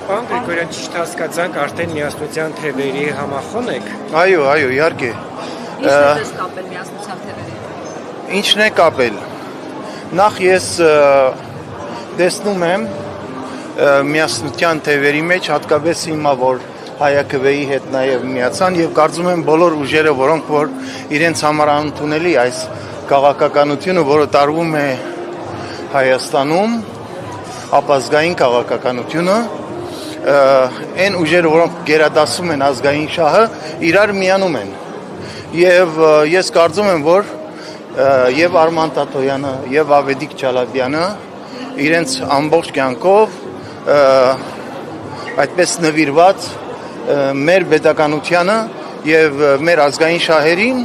Պարոն Գրիգորյան, ճիշտ հասկացանք, արդեն միասնության թևերի համախոհ եք։ Այո, իհարկե։ Ինչն է ձեզ կապել միասնության թևերի հետ։ Ինչն է կապել։ Նախ ես տեսնում եմ միասնության թևերի մեջ հատկապես հիմա որ հայաքվեի հետ նաև միացան եւ կարծում եմ բոլոր ուժերը, որոնք որ իրենց համար անընդունելի այս քաղաքականությունը, որը տարվում է Հայաստանում, ապազգային քաղաքականությունը, այն ուժերը, որոնք գերադասում են ազգային շահը, իրար միանում են։ Եվ ես կարծում եմ, որ եւ Արման Տատոյանը, եւ Ավետիք Չալաբյանը իրենց ամբողջ կյանքով այդպես նվիրված մեր պետականությանը եւ մեր ազգային շահերին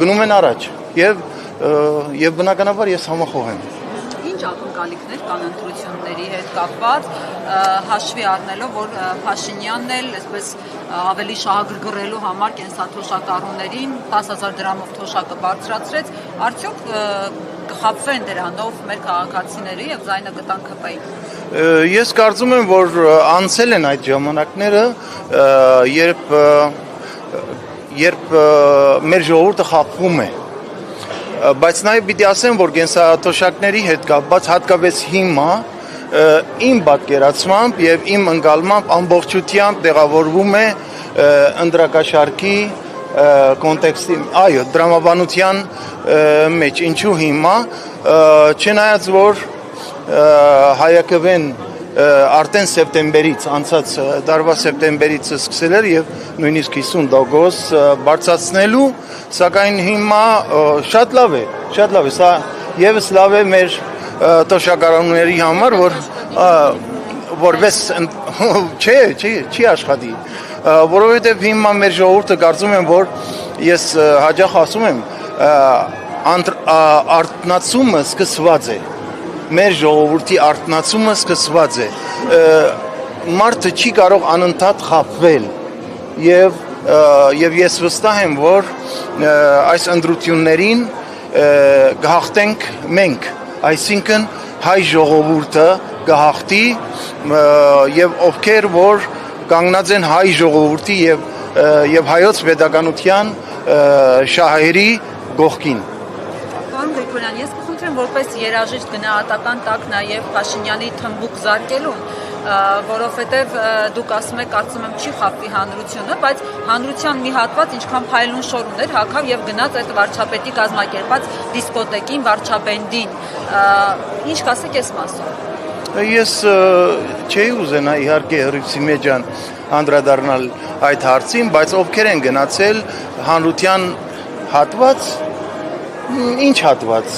գնում են առաջ եւ բնականաբար ես համախոհ եմ։ Ինչ ակնկալիքներ կան ընտրությունների հետ կապված, հաշվի առնելով, որ Փաշինյանն էլ այսպես ավելի շահագրգռելու համար կենսաթոշակառուներին 10,000 դրամով թոշակը բարձրացրեց, արդյոք կխաբվեն դրանով մեր քաղաքացիները եւ ձայնը կտան ԿՊ-ին։ Ես կարծում եմ, որ անցել են այդ ժամանակները, երբ մեր ժողովուրդը խաբվում է։ Բայց նաև պիտի ասեմ, որ կենսաթոշակների հետ կապված հատկապես հիմա իմ պատկերացմամբ եւ իմ ընկալմամբ ամբողջությամբ տեղավորվում է ընդրակաշարքի կոնտեքստի, այո, դրամաբանության մեջ, ինչու հիմա, չնայած որ հայաքվեն արդեն սեպտեմբերից, անցած տարվա սեպտեմբերից սկսել էր եւ նույնիսկ 50% բարձրացնելու, սակայն հիմա շատ լավ է, սա եւս լավ է մեր թոշակառուների համար, որպես չի աշխատի, որովհետեւ հիմա մեր ժողովուրդը կարծում եմ, որ ես հաճախ ասում եմ, արթնացումը սկսված է։ Մեր ժողովրդի արթնացումը սկսված է, մարդը չի կարող անընդհատ խաբվել եւ ես վստահ եմ, որ այս ընտրություններին կհաղթենք մենք, այսինքն հայ ժողովուրդը կհաղթի եւ ովքեր որ կանգնած են հայ ժողովրդի եւ հայոց պետականության շահերի կողքին։ Պարոն Գրիգորյան, ես կխնդրեմ որպես երաժիշտ գնահատական տակ նաև Փաշինյանի թմբուկ զարկելուն, որովհետև դուք ասում եք, կարծում եմ չի խաբվի հանրությունը, բայց հանրության մի հատված ինչքան փայլուն շոր ուներ, հագավ եւ գնաց այդ վարչապետի կազմակերպած դիսկոտեկին, վարչաբենդին։ Ինչ կասեք այս մասով։ Ես չէի ուզենա իհարկե Հռիփսիմե ջան անդրադառնալ այդ հարցին, բայց ովքեր են գնացել հանրության հատված, ինչ հատված։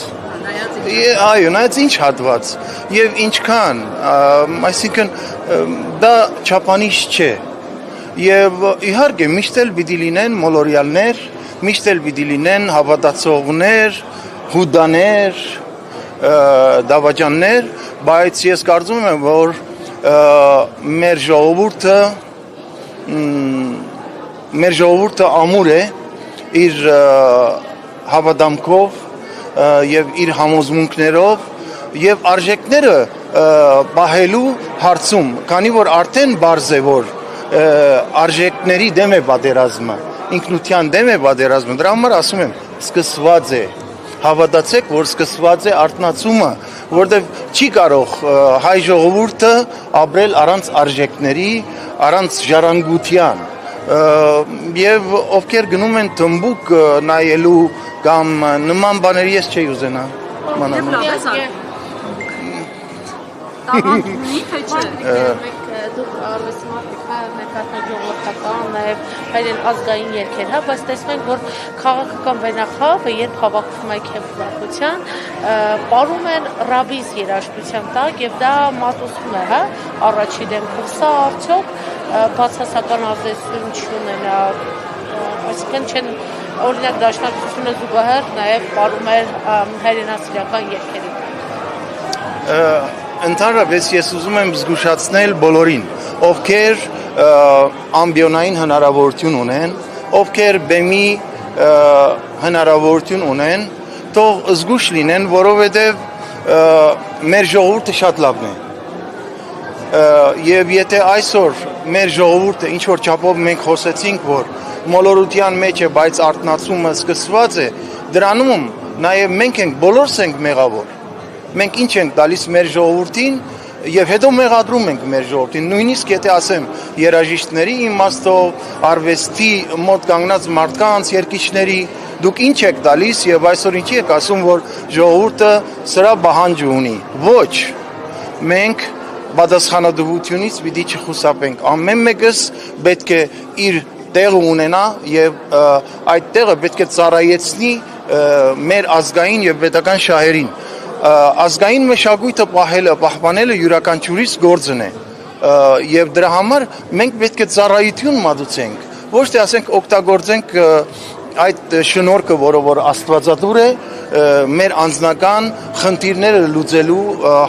Այո, նայած ինչ հատված եւ ինչքան, այսինքն դա չափանիշ չէ։ Եվ իհարկե միշտ էլ պիտի լինեն մոլորյալներ, միշտ էլ պիտի լինեն հավատացողներ, հուդաներ, դավաճաններ, բայց ես կարծում եմ, որ մեր ժողովուրդը ամուր է իր հավատամքով եւ իր համոզմունքներով եւ արժեքները պահելու հարցում, քանի որ արդեն բարձ է որ արժեքների դեմ է պատերազմը, ինքնության դեմ է պատերազմը, դրա համար ասում եմ, սկսված է, հավատացեք, որ սկսված է արթնացումը, որտեղ չի կարող հայ ժողովուրդը ապրել առանց արժեքների, առանց ժառանգության եւ ովքեր գնում են թմբուկ նայելու կամ նման բաների ես չի ուզենա դուք արվեստի մարդիկ, ներկայացնող ժողովրդական, նաև հայերեն ազգային երգեր, բայց տեսնում ենք, որ քաղաքական վայնախավը, երբ հավաքվում է քեֆուզակության, պարում են ռաբիս երաժշտության տակ եւ դա մատուցվում է, առաջի դեմքով, սա արդյոք բացասական ազդեցություն չունենա, այսինքն չեն օրինակ դաշնակցությունը զուգահեռ նաև պարում էր հայրենասիրական երգերի։ Ընդհանրապես ես ուզում եմ զգուշացնել բոլորին, ովքեր ամբիոնային հնարավորություն ունեն, ովքեր բեմի հնարավորություն ունեն, թող զգուշ լինեն, որովհետև մեր ժողովուրդը շատ լավն է։ Եվ եթե այսօր մեր ժողովուրդը ինչ որ չափով մենք խոսեցինք, որ մոլորության մեջ է, բայց արթնացումը սկսված է, դրանում նաև մենք ենք, բոլորս ենք մեղավոր։ Մենք ինչ ենք տալիս մեր ժողովրդին եւ հետո մեղադրում ենք մեր ժողովրդին, նույնիսկ եթե ասեմ երաժիշտների իմաստով, արվեստի մոտ կանգնած մարդկանց, երգիչների, դուք ինչ եք տալիս եւ այսօր ինչի եք ասում, որ ժողովուրդը սրա պահանջ ունի։ Ոչ, մենք պատասխանատվությունից պիտի չխուսափենք։ Ամեն մեկս պետք է իր տեղը ունենա եւ այդ տեղը պետք է ծառայեցնի մեր ազգային եւ պետական շահերին։ Ազգային մշակույթը պահպանելը յուրաքանչյուրիս գործն է եւ դրա համար մենք պետք է ծառայություն մատուցենք, ոչ թե ասենք օգտագործենք այդ շնորհքը, որը որ աստվածատուր է մեր անձնական խնդիրները լուծելու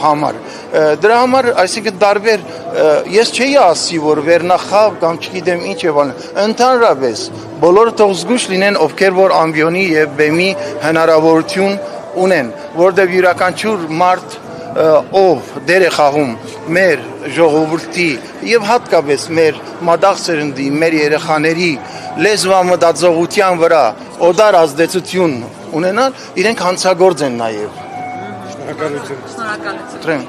համար։ Դրա համար, այսինքն տարբեր, ես չէի ասի, որ վերնախավ կամ չգիտեմ ինչ եւ այլն, ընդհանրապես բոլորը թող զգուշ լինեն, ովքեր որ ամբիոնի եւ բեմի հնարավորություն ունեն, որտեղ յուրաքանչյուր մարդ ով դեր է խաղում մեր ժողովրդի եւ հատկապես մեր մատաղ սերնդի, մեր երեխաների լեզվամտածողության վրա օդար ազդեցություն ունենալ, իրենք հանցագործ են նաեւ։ Շնորհակալություն։ Շնորհակալություն։ Տրեմ